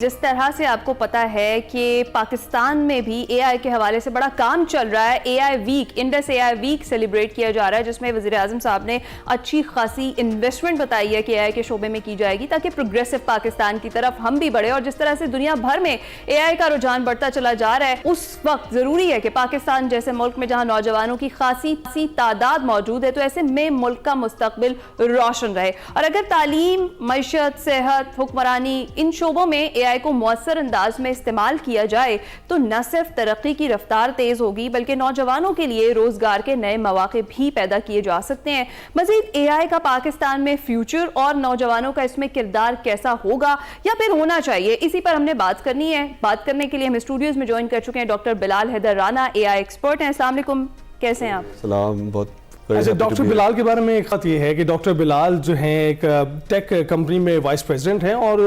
جس طرح سے آپ کو پتا ہے کہ پاکستان میں بھی اے آئی کے حوالے سے بڑا کام چل رہا ہے. A I week, Indus A I week celebrate کیا جا رہا ہے, جس میں وزیر اعظم صاحب نے اچھی خاصی انویسٹمنٹ بتائی ہے کہ اے آئی کے شعبے میں کی جائے گی تاکہ پروگریسو پاکستان کی طرف ہم بھی بڑھے. اور جس طرح سے دنیا بھر میں اے آئی کا رجحان بڑھتا چلا جا رہا ہے, اس وقت ضروری ہے کہ پاکستان جیسے ملک میں جہاں نوجوانوں کی خاصی تعداد موجود ہے, تو ایسے میں ملک کا مستقبل روشن رہے. اور اگر تعلیم, معیشت, صحت, حکمرانی ان شعبوں میں اے آئی کو مؤثر انداز میں استعمال کیا جائے تو نہ صرف ترقی کی رفتار تیز ہوگی بلکہ نوجوانوں کے لیے روزگار کے نئے مواقع بھی پیدا کیے جا سکتے ہیں. مزید اے آئی کا پاکستان میں فیوچر اور نوجوانوں کا اس میں کردار کیسا ہوگا یا پھر ہونا چاہیے, اسی پر ہم نے بات کرنی ہے. بات کرنے کے لیے ہم اسٹوڈیوز میں جوائن کر چکے ہیں ڈاکٹر بلال حیدر رانا, اے آئی ایکسپرٹ ہیں. السلام علیکم, کیسے ہیں آپ؟ سلام. بہت ڈاکٹر بلال کے بارے میں ایک بات یہ ہے کہ ڈاکٹر بلال جو ہیں ایک ٹیک کمپنی میں وائس پریزیڈنٹ ہیں, اور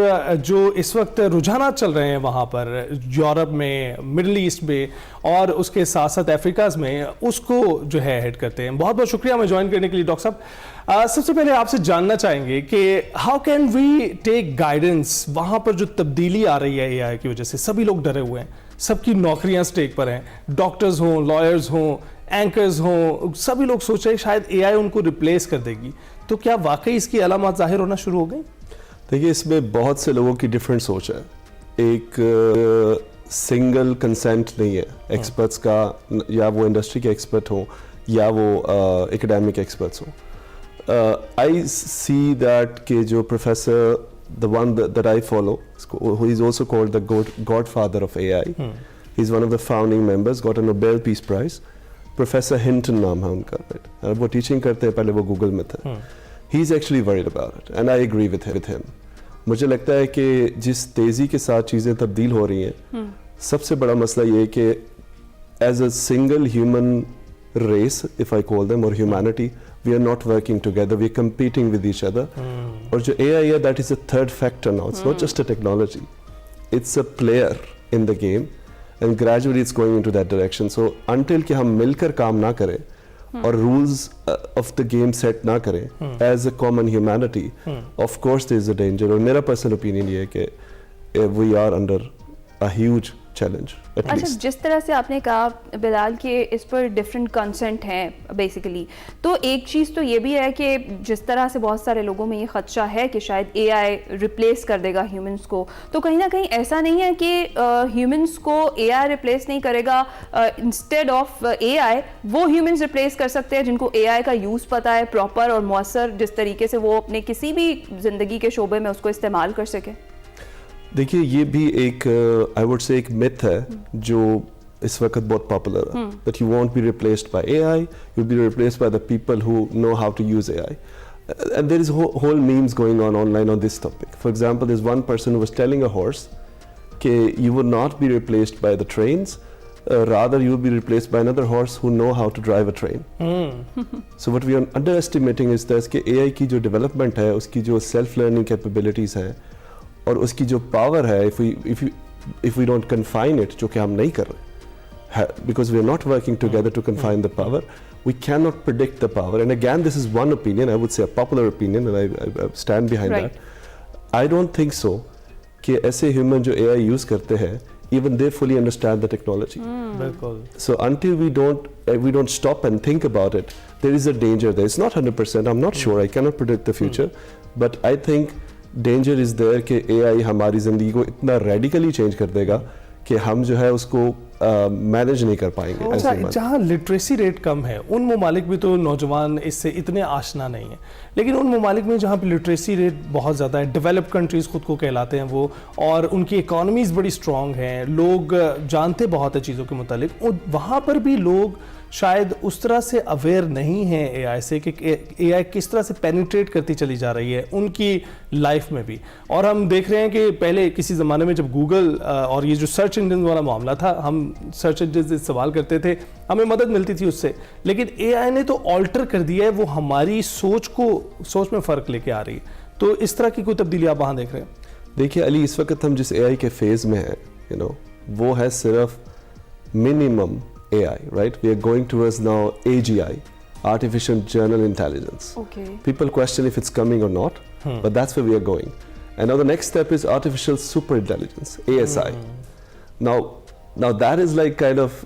جو اس وقت رجحانات چل رہے ہیں وہاں پر یورپ میں, مڈل ایسٹ میں اور اس کے ساتھ ساتھ افریقاز میں, اس کو جو ہے ہیڈ کرتے ہیں. بہت بہت شکریہ ہمیں جوائن کرنے کے لیے ڈاکٹر صاحب. سب سے پہلے آپ سے جاننا چاہیں گے کہ how can we take guidance وہاں پر جو تبدیلی آ رہی ہے اے آئی کی وجہ سے. سبھی لوگ ڈرے ہوئے ہیں, سب کی نوکریاں سٹیک پر ہیں, ڈاکٹرز ہوں, لائرز ہوں, اینکرز ہوں, سبھی لوگ سوچ رہے ہیں شاید اے آئی ان کو ریپلیس کر دے گی. تو کیا واقعی اس کی علامات ظاہر ہونا شروع ہو گئی؟ دیکھیے, اس میں بہت سے لوگوں کی ڈیفرنٹ سوچ ہے. ایک سنگل کنسنٹ نہیں ہے ایکسپرٹس کا, یا وہ انڈسٹری کے ایکسپرٹ ہوں یا وہ اکیڈیمک ایکسپرٹس ہوں. آئی سی دیٹ کہ جو professor the one that I follow, who is also called the godfather of AI, he's one of the founding members, got a Nobel Peace Prize. Professor ہنٹن نام ہے ان کا, وہ ٹیچنگ کرتے ہیں, پہلے وہ گوگل میں تھے. He is actually worried about it and I agree with him. مجھے لگتا ہے کہ جس تیزی کے ساتھ چیزیں تبدیل ہو رہی ہیں, سب سے بڑا مسئلہ یہ ہے کہ as a single human race, if I call them, اور humanity, we are not working together, we are competing with each other. اور جو اے آئی ہے, that is a third factor now. It's not just a technology, it's a player in the game. And gradually it's going into that direction. So until کہ ہم مل کر کام نہ کریں اور rules of the game set نہ کریں as a common humanity, of course there is a danger. اور میرا personal opinion یہ ہے کہ we are under a huge challenge. اچھا, جس طرح سے آپ نے کہا بلال کہ اس پر ڈفرینٹ کنسنٹ ہیں بیسیکلی, تو ایک چیز تو یہ بھی ہے کہ جس طرح سے بہت سارے لوگوں میں یہ خدشہ ہے کہ شاید اے آئی ریپلیس کر دے گا ہیومنس کو, تو کہیں نہ کہیں ایسا نہیں ہے کہ ہیومنس کو اے آئی ریپلیس نہیں کرے گا, انسٹیڈ آف اے آئی وہ ہیومنس ریپلیس کر سکتے ہیں جن کو اے آئی کا یوز پتہ ہے پراپر اور مؤثر, جس طریقے سے وہ اپنے کسی بھی زندگی کے شعبے میں اس کو استعمال کر سکے. دیکھیے, یہ بھی ایک آئی ووڈ سے ایک myth ہے جو اس وقت بہت پاپولر ہے, that you won't be replaced by AI, you'll be replaced by the people who know how to use AI. And there is whole memes going on online on this topic. For example, there's one person who was telling a horse کہ you would not be replaced by the trains, rather you will be replaced by another horse who know how to drive a train. So what we are underestimating is that کہ AI کی جو development ہے, اس کی جو self learning capabilities ہیں اور اس کی جو پاور ہے, if we don't confine it, جو کہ ہم نہیں کر رہے, because we are not working together to confine the power, we cannot predict the power. And again, this is one opinion, I would say a popular opinion, and I stand behind that. I don't think so کہ ایسے human جو AI use کرتے ہیں, even they fully understand the technology. So until we don't stop and think about it, there is a danger there. It's not 100%, I'm not sure, I cannot predict the future, but I think danger is there کہ اے آئی ہماری زندگی کو اتنا radically change کر دے گا کہ ہم جو ہے اس کو مینیج نہیں کر پائیں گے. جہاں لٹریسی ریٹ کم ہے ان ممالک میں تو نوجوان اس سے اتنے آشنا نہیں ہیں, لیکن ان ممالک میں جہاں پہ لٹریسی ریٹ بہت زیادہ ہے, ڈیولپ کنٹریز خود کو کہلاتے ہیں وہ, اور ان کی اکانومیز بڑی اسٹرانگ ہیں, لوگ جانتے بہت ہے چیزوں کے متعلق, وہاں پر بھی لوگ شاید اس طرح سے اویئر نہیں ہیں اے آئی سے کہ اے آئی کس طرح سے پینیٹریٹ کرتی چلی جا رہی ہے ان کی لائف میں بھی. اور ہم دیکھ رہے ہیں کہ پہلے کسی زمانے میں جب گوگل اور یہ جو سرچ انجن والا معاملہ تھا, ہم سرچ انجن سے سوال کرتے تھے, ہمیں مدد ملتی تھی اس سے, لیکن اے آئی نے تو آلٹر کر دیا ہے, وہ ہماری سوچ میں فرق لے کے آ رہی ہے. تو اس طرح کی کوئی تبدیلی آپ وہاں دیکھ رہے ہیں؟ دیکھیے علی, اس وقت ہم جس اے آئی کے فیز میں ہیں, وہ ہے صرف minimum AI, right? We are going towards now AGI, Artificial General Intelligence. Okay. People question if it's coming or not, but that's where we are going. And now the next step is artificial super intelligence, ASI. Now that is like kind of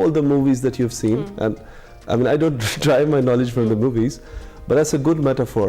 All the movies that you've seen, and I mean I don't derive my knowledge from the movies, but that's a good metaphor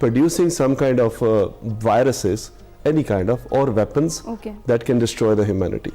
producing some kind of viruses, any kind of, or weapons that can destroy the humanity.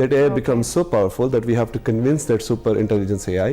that AI becomes so powerful that we have to convince that super intelligence AI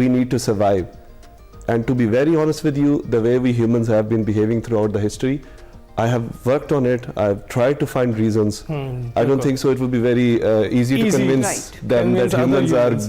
we need to survive. And to be very honest with you, the way we humans have been behaving throughout the history, I have worked on it. I've tried to find reasons. I don't think so. It will be very easy to convince them that humans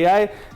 AI